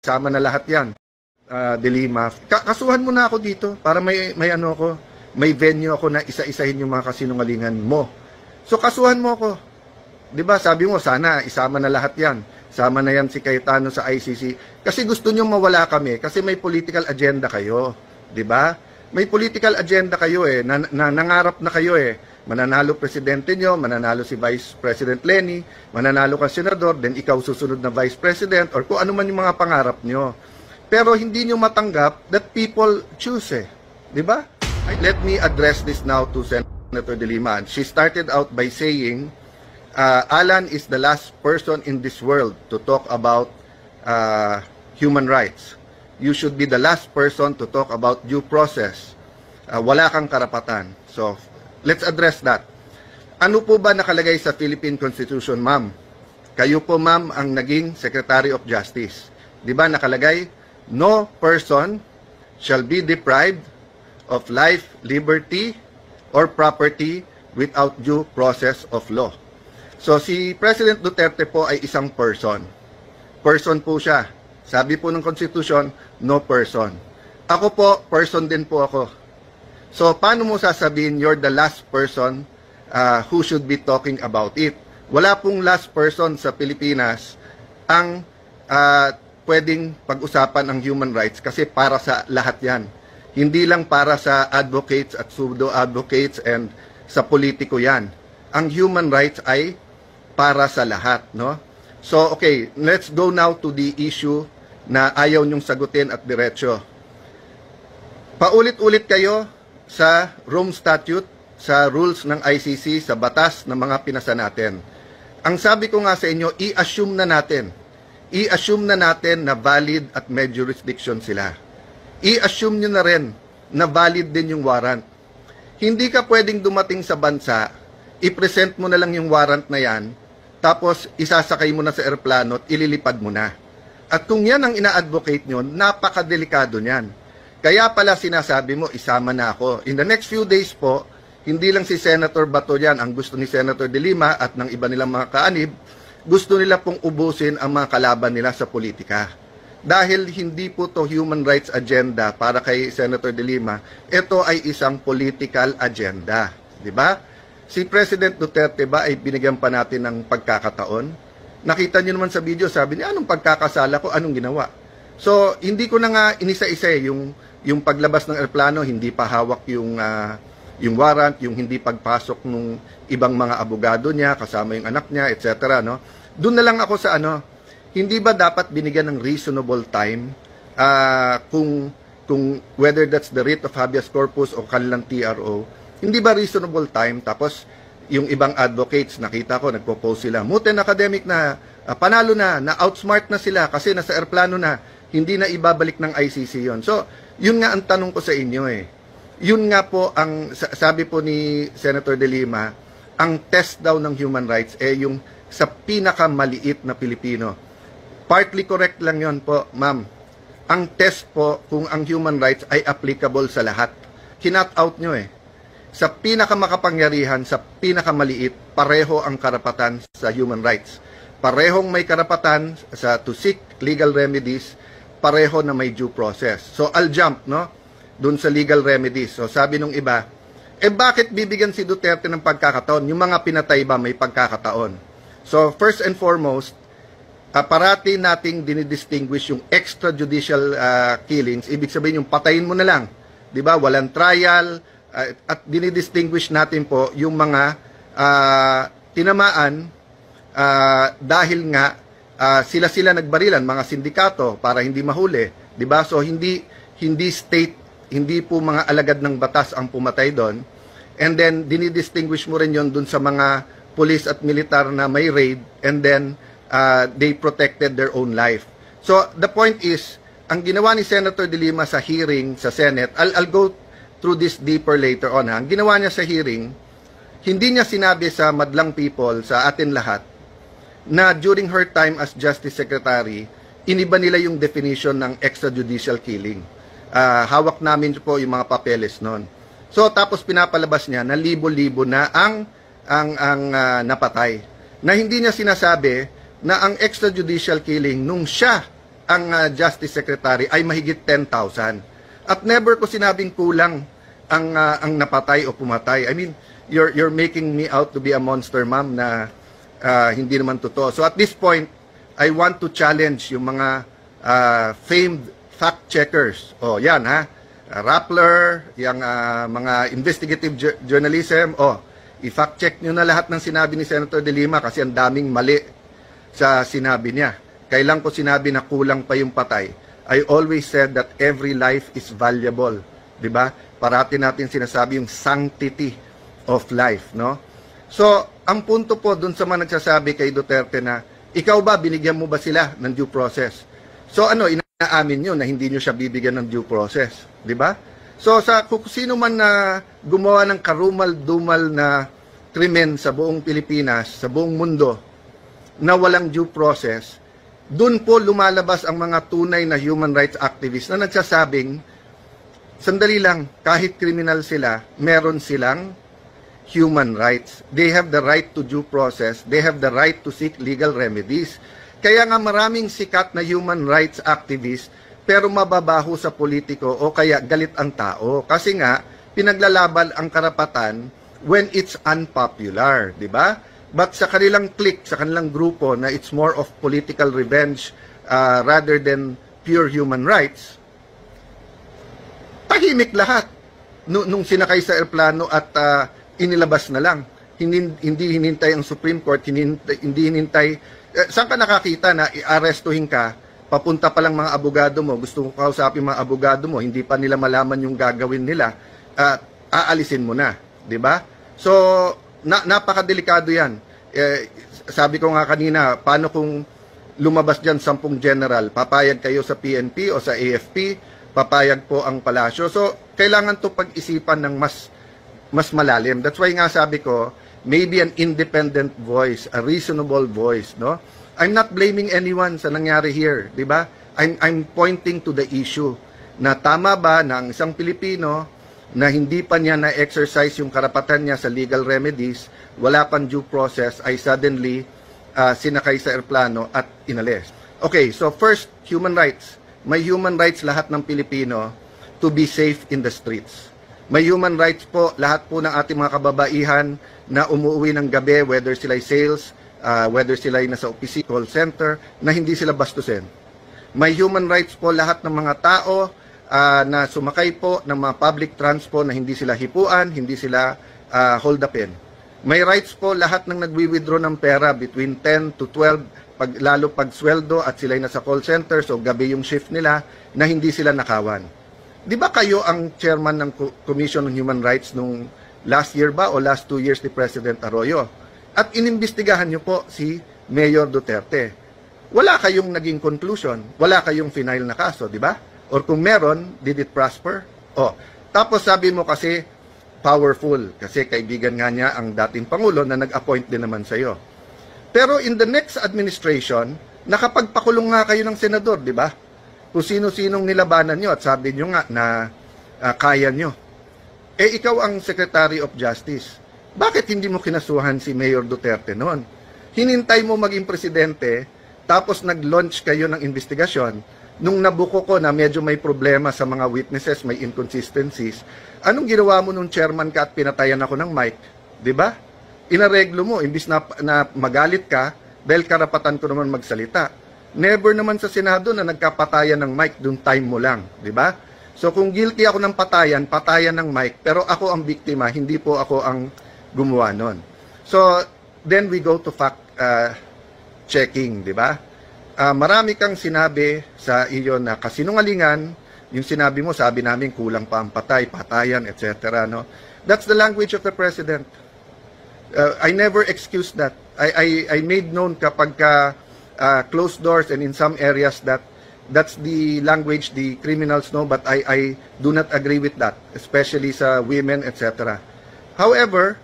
Sama na lahat yan. De Lima. Kasuhan mo na ako dito para may ano ako, may venue ako na isa-isahin yung mga kasinungalingan mo. So kasuhan mo ako. 'Di ba? Sabi mo sana isama na lahat yan. Sama na yan si Cayetano sa ICC kasi gusto niyo mawala kami kasi may political agenda kayo, 'di ba? May political agenda kayo nangangarap na kayo mananalo presidente nyo, mananalo si Vice President Lenny, mananalo ka senador, then ikaw susunod na Vice President, or kung ano man yung mga pangarap nyo. Pero hindi nyo matanggap that people choose Di ba? Let me address this now to Senator De Lima. She started out by saying, Alan is the last person in this world to talk about human rights. You should be the last person to talk about due process. Wala kang karapatan. So, let's address that. Ano po ba nakalagay sa Philippine Constitution, ma'am? Kayo po, ma'am, ang naging Secretary of Justice. Di ba nakalagay, no person shall be deprived of life, liberty, or property without due process of law. So, si President Duterte po ay isang person. Person po siya. Sabi po ng Constitution, no person. Ako po, person din po ako. So, paano mo sasabihin you're the last person who should be talking about it? Wala pong last person sa Pilipinas ang pwedeng pag-usapan ang human rights kasi para sa lahat yan. Hindi lang para sa advocates at pseudo-advocates and sa politiko yan. Ang human rights ay para sa lahat, no? So, okay, let's go now to the issue na ayaw nyong sagutin at diretsyo. Paulit-ulit kayo sa Rome Statute, sa rules ng ICC, sa batas ng mga pinasa natin. Ang sabi ko nga sa inyo, i-assume na natin na valid at may jurisdiction sila. I-assume nyo na rin na valid din yung warrant. Hindi ka pwedeng dumating sa bansa, i-present mo na lang yung warrant na yan, tapos isasakay mo na sa eroplano at ililipad mo na. At kung yan ang ina-advocate nyo, napakadelikado niyan. Kaya pala sinasabi mo, isama na ako. In the next few days po, hindi lang si Senator Bato yan ang gusto ni Senator De Lima at ng iba nilang mga kaanib, gusto nila pong ubusin ang mga kalaban nila sa politika. Dahil hindi po to human rights agenda para kay Senator De Lima, ito ay isang political agenda. Di ba? Si President Duterte ba ay binigyan pa natin ng pagkakataon? Nakita niyo naman sa video, sabi niya, anong pagkakasala ko, anong ginawa? So, hindi ko na nga inisa-isa yung paglabas ng eroplano, hindi pa hawak yung warrant, yung hindi pagpasok ng ibang mga abogado niya, kasama yung anak niya, etc. No? Doon na lang ako sa hindi ba dapat binigyan ng reasonable time kung whether that's the writ of habeas corpus o kanilang TRO, hindi ba reasonable time? Tapos, yung ibang advocates, nakita ko, nagpo-post sila, Muten academic na, panalo na outsmart na sila kasi nasa airplano na, hindi na ibabalik ng ICC yon. So, yun nga ang tanong ko sa inyo Yun nga po ang, sabi po ni Senator De Lima, ang test daw ng human rights yung sa pinakamaliit na Pilipino. Partly correct lang yon po, ma'am. Ang test po kung ang human rights ay applicable sa lahat. Kinat out nyo Sa pinakamakapangyarihan, sa pinakamaliit, pareho ang karapatan sa human rights. Parehong may karapatan to seek legal remedies, pareho na may due process. So, I'll jump, no? Dun sa legal remedies. So, sabi nung iba, bakit bibigyan si Duterte ng pagkakataon? Yung mga pinatay ba may pagkakataon? So, first and foremost, parati nating dinidistinguish yung extrajudicial killings. Ibig sabihin yung patayin mo na lang. Diba? Walang trial, at dinidistinguish natin po yung mga tinamaan dahil nga sila nagbarilan, mga sindikato para hindi mahuli, 'di ba? So hindi state, hindi po mga alagad ng batas ang pumatay doon. And then dinidistinguish mo rin 'yon dun sa mga police at militar na may raid, and then they protected their own life. So the point is, ang ginawa ni Senator De Lima sa hearing sa Senate, I'll go through this deeper later on. Ang ginawa niya sa hearing, hindi niya sinabi sa madlang people, sa atin lahat, na during her time as Justice Secretary, iniba nila yung definition ng extrajudicial killing. Hawak namin po yung mga papeles noon. So, tapos pinapalabas niya na libo-libo na ang napatay. Na hindi niya sinasabi na ang extrajudicial killing, nung siya ang Justice Secretary ay mahigit 10,000. At never ko sinabing kulang ang napatay o pumatay. I mean, you're making me out to be a monster, ma'am, na hindi naman totoo. So at this point, I want to challenge yung mga famed fact checkers. Oh, yan ha. Rappler, yung mga investigative journalism. Oh, i-fact check nyo na lahat ng sinabi ni Senator De Lima kasi ang daming mali sa sinabi niya. Kailan ko sinabi na kulang pa yung patay? I always said that every life is valuable. Diba? Parati natin sinasabi yung sanctity of life, no? So, ang punto po dun sa mga nagsasabi kay Duterte na, ikaw ba, binigyan mo ba sila ng due process? So, inaamin nyo na hindi nyo siya bibigyan ng due process. Diba? So, kung sino man na gumawa ng karumal-dumal na krimen sa buong Pilipinas, sa buong mundo, na walang due process, dun po lumalabas ang mga tunay na human rights activists na nagsasabing, sandali lang, kahit kriminal sila, meron silang human rights. They have the right to due process. They have the right to seek legal remedies. Kaya nga maraming sikat na human rights activists pero mababaho sa politiko o kaya galit ang tao. Kasi nga, pinaglalaban ang karapatan when it's unpopular, di ba? But sa kanilang clique, sa kanilang grupo na it's more of political revenge rather than pure human rights, tahimik lahat nung sinakay sa eroplano at inilabas na lang. Hindi hinintay ang Supreme Court, hindi hinintay. Saan ka nakakita na i-arestuhin ka, papunta pa lang mga abogado mo, gusto mo kausapin mga abogado mo, hindi pa nila malaman yung gagawin nila, aalisin mo na, di ba? So, napakadelikado yan. Sabi ko nga kanina, paano kung lumabas dyan 10 general, papayag kayo sa PNP o sa AFP, papayag po ang palasyo. So, kailangan to pag-isipan ng mas malalim. That's why nga sabi ko, maybe an independent voice, a reasonable voice, no? I'm not blaming anyone sa nangyari here, di ba? I'm pointing to the issue na tama ba na ang isang Pilipino na hindi pa niya na-exercise yung karapatan niya sa legal remedies, wala pang due process, ay suddenly sinakay sa eroplano at inalis. Okay, so first, human rights. May human rights lahat ng Pilipino to be safe in the streets. May human rights po lahat po ng ating mga kababaihan na umuwi ng gabi, whether sila'y sales, whether sila'y nasa opisina, call center, na hindi sila bastusin. May human rights po lahat ng mga tao na sumakay po ng mga public transport na hindi sila hipuan, hindi sila hold upin. May rights po lahat ng nagwi-withdraw ng pera between 10 to 12, lalo pag sweldo at sila'y nasa call center, so gabi yung shift nila, na hindi sila nakawan. Di ba kayo ang chairman ng Commission on Human Rights nung last year ba o last 2 years ni President Arroyo? At inimbestigahan nyo po si Mayor Duterte. Wala kayong naging conclusion, wala kayong final na kaso, di ba? Or kung meron, did it prosper? Oh, tapos sabi mo kasi powerful, kasi kaibigan nga niya ang dating Pangulo na nag-appoint din naman sa iyo. Pero in the next administration, nakapagpakulong nga kayo ng senador, di ba? Kung sino-sinong nilabanan nyo at sabi nyo nga na kaya nyo. Eh ikaw ang Secretary of Justice. Bakit hindi mo kinasuhan si Mayor Duterte noon? Hinintay mo maging presidente, tapos nag-launch kayo ng investigasyon. Nung nabuko ko na medyo may problema sa mga witnesses, may inconsistencies, anong ginawa mo nung chairman ka at pinatayan ako ng mic? Diba? Inareglo mo, imbis na magalit ka, dahil karapatan ko naman magsalita. Never naman sa Senado na nagkapatayan ng mic, dun time mo lang. Diba? So kung guilty ako ng patayan ng mic, pero ako ang biktima, hindi po ako ang gumawa nun. So, then we go to fact checking, diba? Marami kang sinabi sa iyo na kasinungalingan, yung sinabi mo, sabi namin kulang pa ang patayan, etc. No? That's the language of the President. I never excuse that. I made known kapag closed doors and in some areas that's the language the criminals know, but I do not agree with that, especially sa women, etc. However,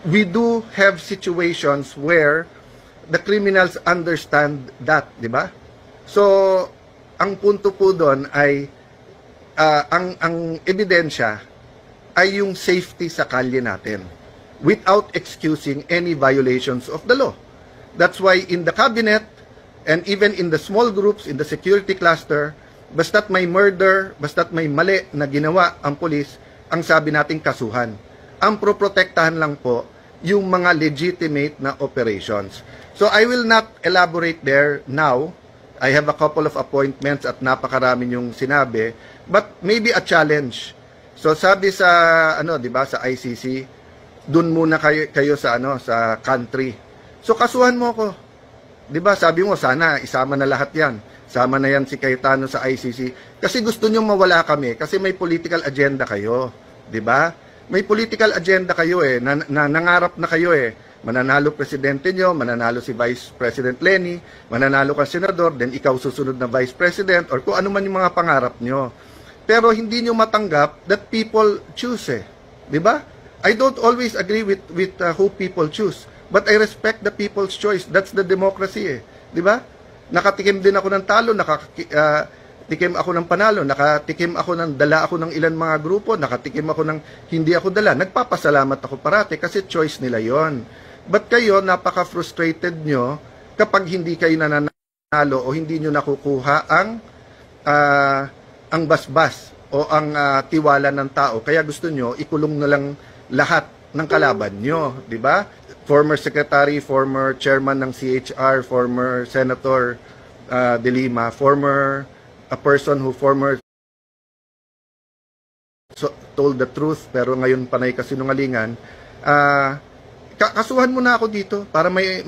we do have situations where the criminals understand that, di ba? So, ang punto po doon ay ang ebidensya ay yung safety sa kalye natin without excusing any violations of the law. That's why in the cabinet, And even in the small groups, in the security cluster, basta't may murder, basta't may mali na ginawa ang pulis, ang sabi nating kasuhan. Ang proprotektahan lang po yung mga legitimate na operations. So I will not elaborate there now. I have a couple of appointments at napakarami yung sinabi, but maybe a challenge. So sabi sa ano, 'di ba, sa ICC, dun muna kayo sa ano, sa country. So kasuhan mo ko. 'Di ba? Sabi mo sana isama na lahat 'yan. Sama na 'yan si Cayetano sa ICC kasi gusto niyo mawala kami kasi may political agenda kayo, 'di ba? May political agenda kayo nangarap na kayo mananalo presidente nyo, mananalo si Vice President Lenny, mananalo ka senador, then ikaw susunod na Vice President, or kung ano man yung mga pangarap nyo. Pero hindi nyo matanggap that people choose Di ba? I don't always agree with who people choose, but I respect the people's choice. That's the democracy Di ba? Nakatikim din ako ng talo, nakatikim ako ng panalo, nakatikim ako ng dala ako ng ilan mga grupo, nakatikim ako ng hindi ako dala. Nagpapasalamat ako parati kasi choice nila yon. But kayo, napaka-frustrated nyo kapag hindi kayo nananalo o hindi nyo nakukuha ang basbas o ang tiwala ng tao. Kaya gusto nyo, ikulong na lang lahat ng kalaban nyo. Di ba? Former secretary, former chairman ng CHR, former Senator De Lima, a person who told the truth pero ngayon panay kasinungalingan, kasuhan mo na ako dito para may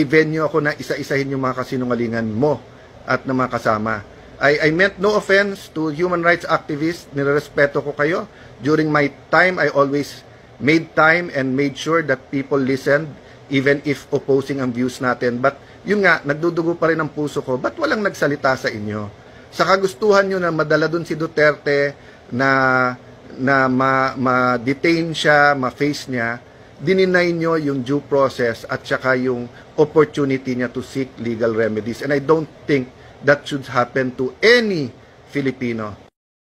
venue ako na isa-isahin yung mga kasinungalingan mo at na mga kasama. I meant no offense to human rights activists. Nirerespeto ko kayo. During my time, I always made time and made sure that people listened even if opposing ang views natin. But yun nga, nagdudugo pa rin ang puso ko. Ba't walang nagsalita sa inyo? Sa kagustuhan nyo na madala dun si Duterte na ma-detain siya, ma-face niya, dininay nyo yung due process at saka yung opportunity niya to seek legal remedies. And I don't think that should happen to any Filipino.